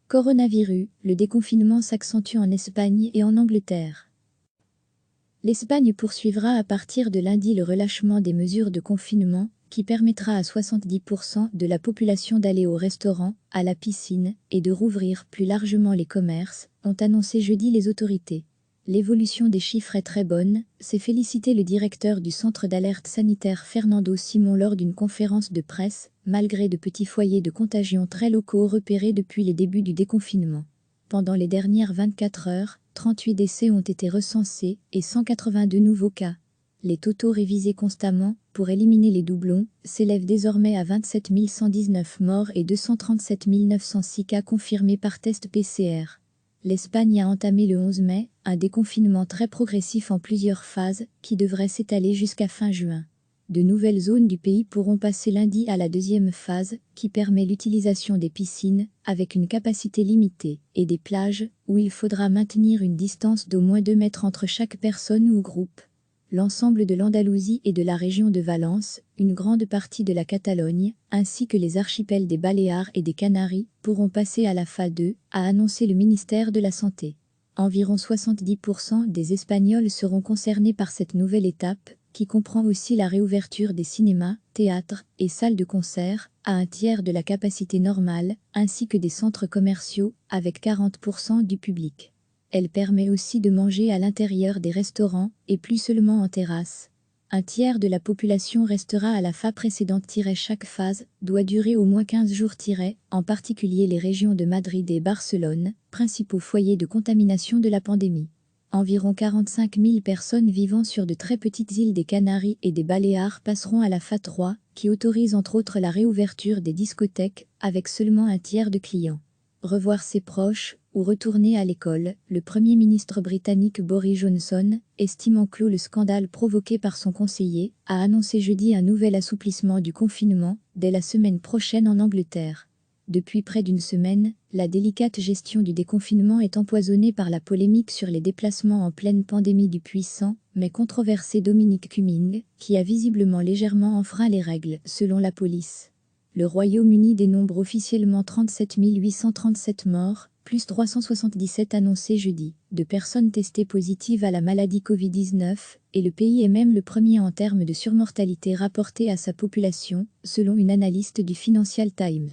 Coronavirus, le déconfinement s'accentue en Espagne et en Angleterre. L'Espagne poursuivra à partir de lundi le relâchement des mesures de confinement, qui permettra à 70% de la population d'aller au restaurant, à la piscine et de rouvrir plus largement les commerces, ont annoncé jeudi les autorités. L'évolution des chiffres est très bonne, s'est félicité le directeur du centre d'alerte sanitaire Fernando Simón lors d'une conférence de presse, malgré de petits foyers de contagion très locaux repérés depuis les débuts du déconfinement. Pendant les dernières 24 heures, 38 décès ont été recensés et 182 nouveaux cas. Les totaux révisés constamment, pour éliminer les doublons, s'élèvent désormais à 27 119 morts et 237 906 cas confirmés par test PCR. L'Espagne a entamé le 11 mai un déconfinement très progressif en plusieurs phases qui devrait s'étaler jusqu'à fin juin. De nouvelles zones du pays pourront passer lundi à la deuxième phase qui permet l'utilisation des piscines avec une capacité limitée et des plages où il faudra maintenir une distance d'au moins 2 mètres entre chaque personne ou groupe. L'ensemble de l'Andalousie et de la région de Valence, une grande partie de la Catalogne, ainsi que les archipels des Baléares et des Canaries pourront passer à la phase 2, a annoncé le ministère de la Santé. Environ 70% des Espagnols seront concernés par cette nouvelle étape, qui comprend aussi la réouverture des cinémas, théâtres et salles de concert, à un tiers de la capacité normale, ainsi que des centres commerciaux, avec 40% du public. Elle permet aussi de manger à l'intérieur des restaurants, et plus seulement en terrasse. Un tiers de la population restera à la phase précédente. Chaque phase doit durer au moins 15 jours. En particulier les régions de Madrid et Barcelone, principaux foyers de contamination de la pandémie. Environ 45 000 personnes vivant sur de très petites îles des Canaries et des Baléares passeront à la phase 3, qui autorise entre autres la réouverture des discothèques, avec seulement un tiers de clients. Revoir ses proches ou retourner à l'école, le Premier ministre britannique Boris Johnson, estimant clos le scandale provoqué par son conseiller, a annoncé jeudi un nouvel assouplissement du confinement dès la semaine prochaine en Angleterre. Depuis près d'une semaine, la délicate gestion du déconfinement est empoisonnée par la polémique sur les déplacements en pleine pandémie du puissant, mais controversé Dominic Cumming, qui a visiblement légèrement enfreint les règles, selon la police. Le Royaume-Uni dénombre officiellement 37 837 morts, plus 377 annoncés jeudi, de personnes testées positives à la maladie Covid-19, et le pays est même le premier en termes de surmortalité rapportée à sa population, selon une analyste du Financial Times.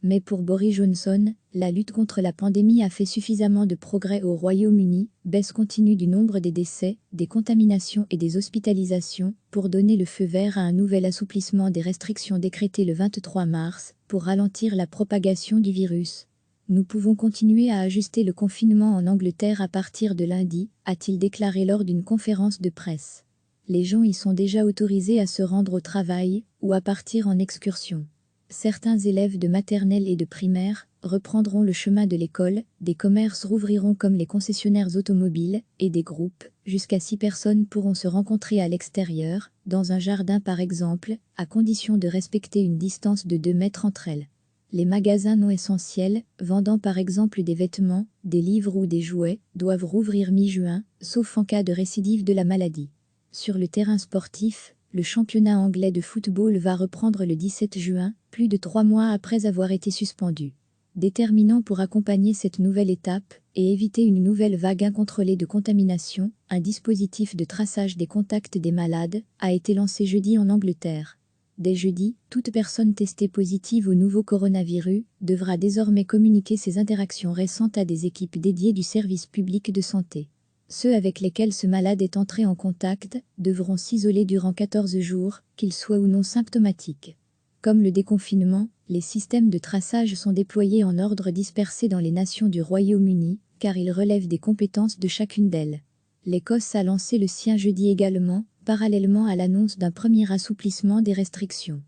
Mais pour Boris Johnson, la lutte contre la pandémie a fait suffisamment de progrès au Royaume-Uni, baisse continue du nombre des décès, des contaminations et des hospitalisations, pour donner le feu vert à un nouvel assouplissement des restrictions décrétées le 23 mars, pour ralentir la propagation du virus. Nous pouvons continuer à ajuster le confinement en Angleterre à partir de lundi, a-t-il déclaré lors d'une conférence de presse. Les gens y sont déjà autorisés à se rendre au travail ou à partir en excursion. Certains élèves de maternelle et de primaire reprendront le chemin de l'école, des commerces rouvriront comme les concessionnaires automobiles, et des groupes, jusqu'à 6 personnes pourront se rencontrer à l'extérieur, dans un jardin par exemple, à condition de respecter une distance de 2 mètres entre elles. Les magasins non essentiels, vendant par exemple des vêtements, des livres ou des jouets, doivent rouvrir mi-juin, sauf en cas de récidive de la maladie. Sur le terrain sportif, le championnat anglais de football va reprendre le 17 juin, plus de 3 mois après avoir été suspendu. Déterminant pour accompagner cette nouvelle étape et éviter une nouvelle vague incontrôlée de contamination, un dispositif de traçage des contacts des malades a été lancé jeudi en Angleterre. Dès jeudi, toute personne testée positive au nouveau coronavirus devra désormais communiquer ses interactions récentes à des équipes dédiées du service public de santé. Ceux avec lesquels ce malade est entré en contact devront s'isoler durant 14 jours, qu'ils soient ou non symptomatiques. Comme le déconfinement, les systèmes de traçage sont déployés en ordre dispersé dans les nations du Royaume-Uni, car ils relèvent des compétences de chacune d'elles. L'Écosse a lancé le sien jeudi également, parallèlement à l'annonce d'un premier assouplissement des restrictions.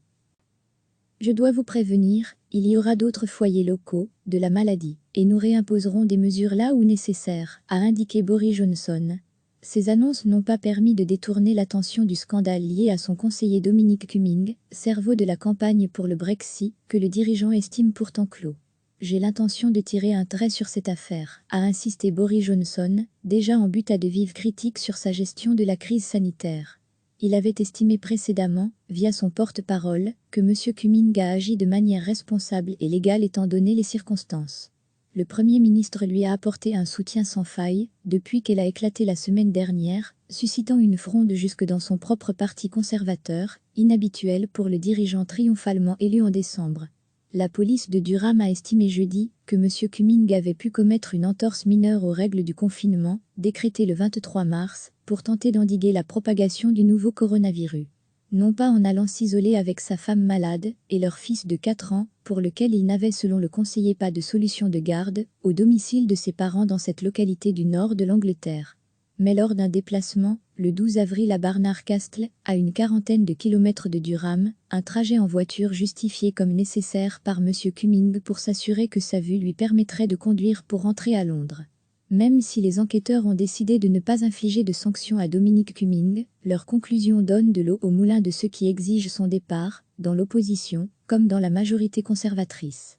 Je dois vous prévenir, il y aura d'autres foyers locaux de la maladie, et nous réimposerons des mesures là où nécessaire, a indiqué Boris Johnson. Ces annonces n'ont pas permis de détourner l'attention du scandale lié à son conseiller Dominic Cumming, cerveau de la campagne pour le Brexit, que le dirigeant estime pourtant clos. J'ai l'intention de tirer un trait sur cette affaire, a insisté Boris Johnson, déjà en butte à de vives critiques sur sa gestion de la crise sanitaire. Il avait estimé précédemment, via son porte-parole, que M. Cumming a agi de manière responsable et légale étant donné les circonstances. Le Premier ministre lui a apporté un soutien sans faille, depuis qu'elle a éclaté la semaine dernière, suscitant une fronde jusque dans son propre parti conservateur, inhabituel pour le dirigeant triomphalement élu en décembre. La police de Durham a estimé jeudi que M. Cumming avait pu commettre une entorse mineure aux règles du confinement, décrété le 23 mars, pour tenter d'endiguer la propagation du nouveau coronavirus. Non pas en allant s'isoler avec sa femme malade et leur fils de 4 ans, pour lequel il n'avait selon le conseiller pas de solution de garde, au domicile de ses parents dans cette localité du nord de l'Angleterre. Mais lors d'un déplacement, le 12 avril à Barnard Castle, à une quarantaine de kilomètres de Durham, un trajet en voiture justifié comme nécessaire par M. Cumming pour s'assurer que sa vue lui permettrait de conduire pour rentrer à Londres. Même si les enquêteurs ont décidé de ne pas infliger de sanctions à Dominic Cumming, leur conclusion donne de l'eau au moulin de ceux qui exigent son départ, dans l'opposition, comme dans la majorité conservatrice.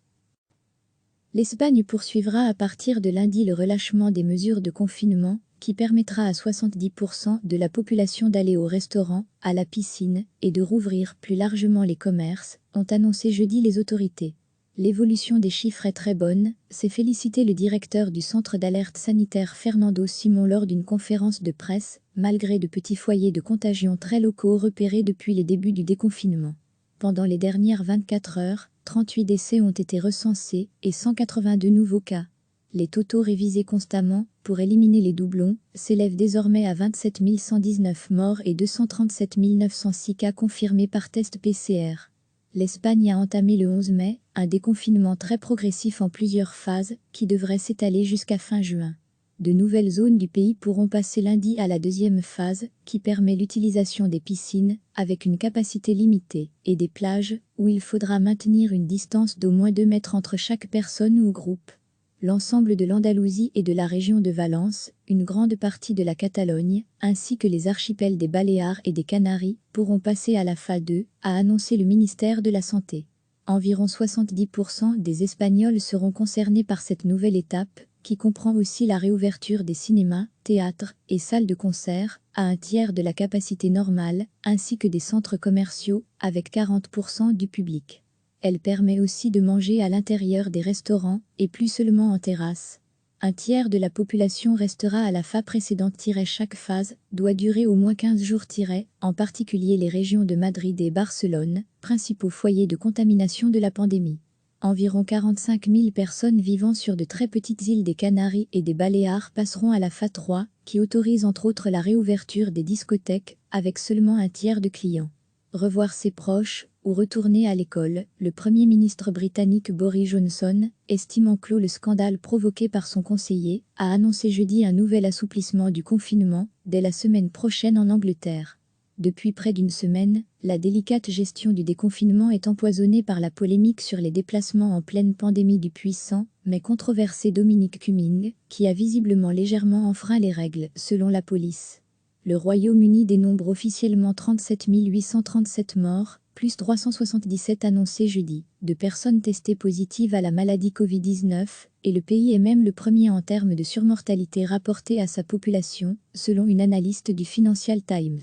L'Espagne poursuivra à partir de lundi le relâchement des mesures de confinement, qui permettra à 70% de la population d'aller au restaurant, à la piscine, et de rouvrir plus largement les commerces, ont annoncé jeudi les autorités. L'évolution des chiffres est très bonne, s'est félicité le directeur du centre d'alerte sanitaire Fernando Simon lors d'une conférence de presse, malgré de petits foyers de contagion très locaux repérés depuis les débuts du déconfinement. Pendant les dernières 24 heures, 38 décès ont été recensés et 182 nouveaux cas. Les totaux révisés constamment, pour éliminer les doublons, s'élèvent désormais à 27 119 morts et 237 906 cas confirmés par test PCR. L'Espagne a entamé le 11 mai un déconfinement très progressif en plusieurs phases qui devrait s'étaler jusqu'à fin juin. De nouvelles zones du pays pourront passer lundi à la deuxième phase qui permet l'utilisation des piscines avec une capacité limitée et des plages où il faudra maintenir une distance d'au moins 2 mètres entre chaque personne ou groupe. L'ensemble de l'Andalousie et de la région de Valence, une grande partie de la Catalogne, ainsi que les archipels des Baléares et des Canaries, pourront passer à la phase 2, a annoncé le ministère de la Santé. Environ 70% des Espagnols seront concernés par cette nouvelle étape, qui comprend aussi la réouverture des cinémas, théâtres et salles de concert, à un tiers de la capacité normale, ainsi que des centres commerciaux, avec 40% du public. Elle permet aussi de manger à l'intérieur des restaurants, et plus seulement en terrasse. Un tiers de la population restera à la phase précédente. Chaque phase doit durer au moins 15 jours. En particulier les régions de Madrid et Barcelone, principaux foyers de contamination de la pandémie. Environ 45 000 personnes vivant sur de très petites îles des Canaries et des Baléares passeront à la phase 3, qui autorise entre autres la réouverture des discothèques, avec seulement un tiers de clients. Revoir ses proches ou retourner à l'école, le Premier ministre britannique Boris Johnson, estimant clos le scandale provoqué par son conseiller, a annoncé jeudi un nouvel assouplissement du confinement, dès la semaine prochaine en Angleterre. Depuis près d'une semaine, la délicate gestion du déconfinement est empoisonnée par la polémique sur les déplacements en pleine pandémie du puissant, mais controversé Dominic Cumming, qui a visiblement légèrement enfreint les règles, selon la police. Le Royaume-Uni dénombre officiellement 37 837 morts, plus 377 annoncés jeudi, de personnes testées positives à la maladie Covid-19, et le pays est même le premier en termes de surmortalité rapportée à sa population, selon une analyste du Financial Times.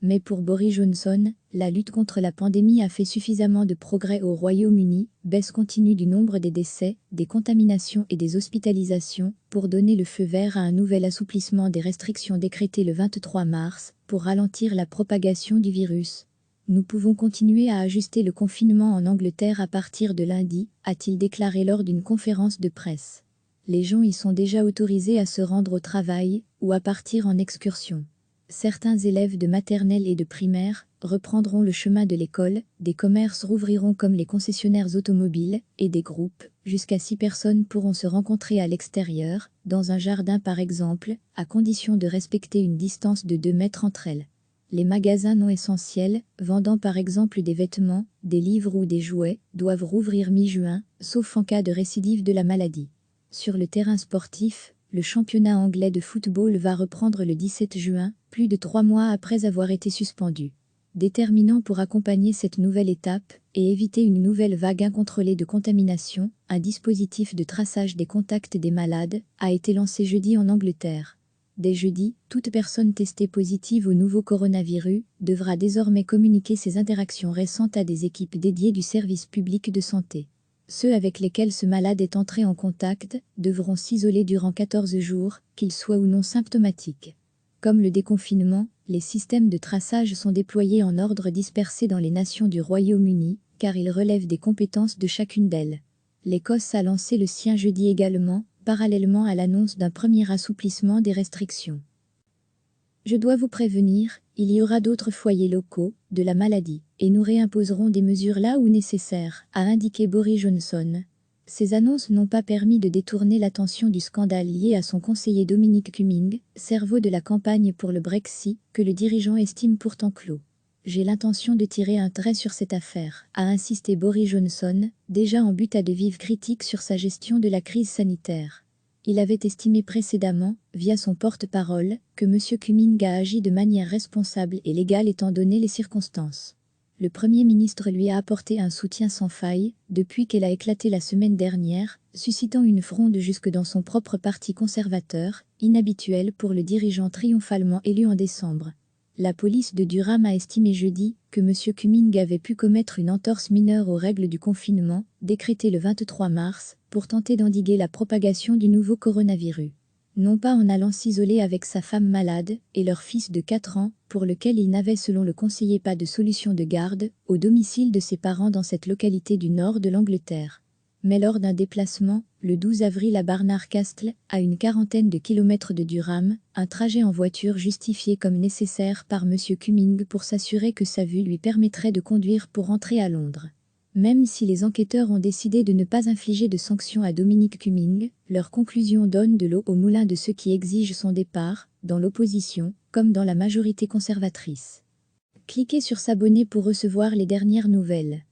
Mais pour Boris Johnson, la lutte contre la pandémie a fait suffisamment de progrès au Royaume-Uni, baisse continue du nombre des décès, des contaminations et des hospitalisations, pour donner le feu vert à un nouvel assouplissement des restrictions décrétées le 23 mars, pour ralentir la propagation du virus. Nous pouvons continuer à ajuster le confinement en Angleterre à partir de lundi, a-t-il déclaré lors d'une conférence de presse. Les gens y sont déjà autorisés à se rendre au travail, ou à partir en excursion. Certains élèves de maternelle et de primaire reprendront le chemin de l'école, des commerces rouvriront comme les concessionnaires automobiles, et des groupes, jusqu'à 6 personnes pourront se rencontrer à l'extérieur, dans un jardin par exemple, à condition de respecter une distance de 2 mètres entre elles. Les magasins non essentiels, vendant par exemple des vêtements, des livres ou des jouets, doivent rouvrir mi-juin, sauf en cas de récidive de la maladie. Sur le terrain sportif, le championnat anglais de football va reprendre le 17 juin, plus de 3 mois après avoir été suspendu. Déterminant pour accompagner cette nouvelle étape et éviter une nouvelle vague incontrôlée de contamination, un dispositif de traçage des contacts des malades a été lancé jeudi en Angleterre. Dès jeudi, toute personne testée positive au nouveau coronavirus devra désormais communiquer ses interactions récentes à des équipes dédiées du service public de santé. Ceux avec lesquels ce malade est entré en contact devront s'isoler durant 14 jours, qu'ils soient ou non symptomatiques. Comme le déconfinement, les systèmes de traçage sont déployés en ordre dispersé dans les nations du Royaume-Uni, car ils relèvent des compétences de chacune d'elles. L'Écosse a lancé le sien jeudi également, parallèlement à l'annonce d'un premier assouplissement des restrictions. Je dois vous prévenir, il y aura d'autres foyers locaux de la maladie, et nous réimposerons des mesures là où nécessaire, a indiqué Boris Johnson. Ces annonces n'ont pas permis de détourner l'attention du scandale lié à son conseiller Dominic Cumming, cerveau de la campagne pour le Brexit, que le dirigeant estime pourtant clos. J'ai l'intention de tirer un trait sur cette affaire, a insisté Boris Johnson, déjà en butte à de vives critiques sur sa gestion de la crise sanitaire. Il avait estimé précédemment, via son porte-parole, que M. Cumming a agi de manière responsable et légale étant donné les circonstances. Le Premier ministre lui a apporté un soutien sans faille, depuis qu'elle a éclaté la semaine dernière, suscitant une fronde jusque dans son propre parti conservateur, inhabituel pour le dirigeant triomphalement élu en décembre. La police de Durham a estimé jeudi que M. Cumming avait pu commettre une entorse mineure aux règles du confinement, décrété le 23 mars, pour tenter d'endiguer la propagation du nouveau coronavirus. Non pas en allant s'isoler avec sa femme malade et leur fils de 4 ans, pour lequel il n'avait selon le conseiller pas de solution de garde, au domicile de ses parents dans cette localité du nord de l'Angleterre. Mais lors d'un déplacement, le 12 avril à Barnard Castle, à une quarantaine de kilomètres de Durham, un trajet en voiture justifié comme nécessaire par M. Cumming pour s'assurer que sa vue lui permettrait de conduire pour rentrer à Londres. Même si les enquêteurs ont décidé de ne pas infliger de sanctions à Dominic Cumming, leur conclusion donne de l'eau au moulin de ceux qui exigent son départ, dans l'opposition, comme dans la majorité conservatrice. Cliquez sur s'abonner pour recevoir les dernières nouvelles.